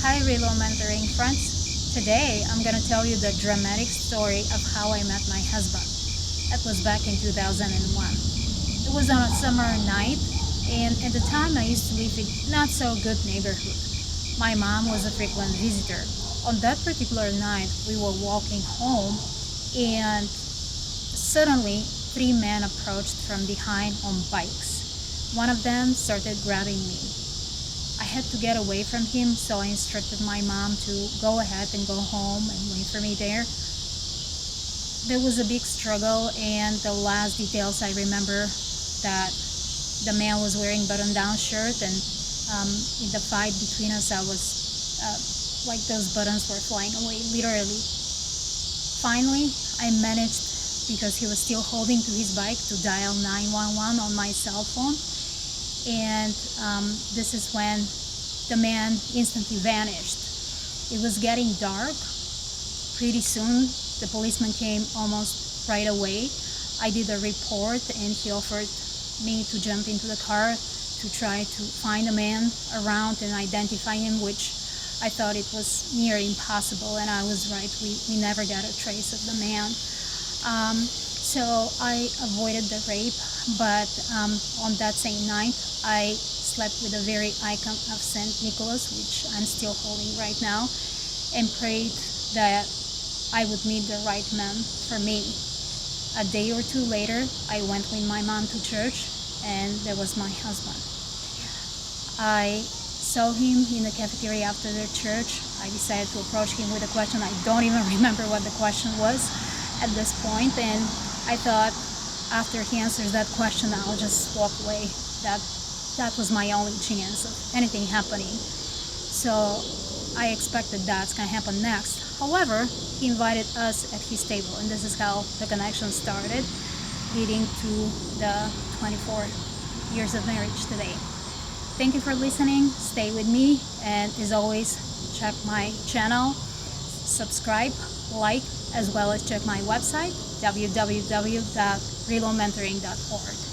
Hi Relo Mentoring friends. Today I'm going to tell you the dramatic story of how I met my husband. It was back in 2001. It was on a summer night, and at the time I used to live in not so good neighborhood. My mom was a frequent visitor. On that particular night we were walking home, and suddenly 3 men approached from behind on bikes. One of them started grabbing me. I had to get away from him, so I instructed my mom to go ahead and go home and wait for me there. There was a big struggle, and the last details I remember that the man was wearing button-down shirt, and in the fight between us, I was like those buttons were flying away, literally. Finally, I managed, because he was still holding to his bike, to dial 911 on my cell phone. And this is when the man instantly vanished. It was getting dark. Pretty soon the policeman came almost right away. I did a report, and he offered me to jump into the car to try to find the man around and identify him, which I thought it was near impossible, and I was right. We never got a trace of the man. So I avoided the rape, but on that same night I slept with a very icon of St. Nicholas, which I'm still holding right now, and prayed that I would meet the right man for me. A day or two later, I went with my mom to church, and there was my husband. I saw him in the cafeteria after the church. I decided to approach him with a question. I don't even remember what the question was at this point, and I thought after he answers that question, I'll just walk away. That was my only chance of anything happening. So I expected that's gonna happen next. However, he invited us at his table, and this is how the connection started, leading to the 24 years of marriage today. Thank you for listening. Stay with me, and as always, check my channel, subscribe, like, as well as check my website, www.relomentoring.org.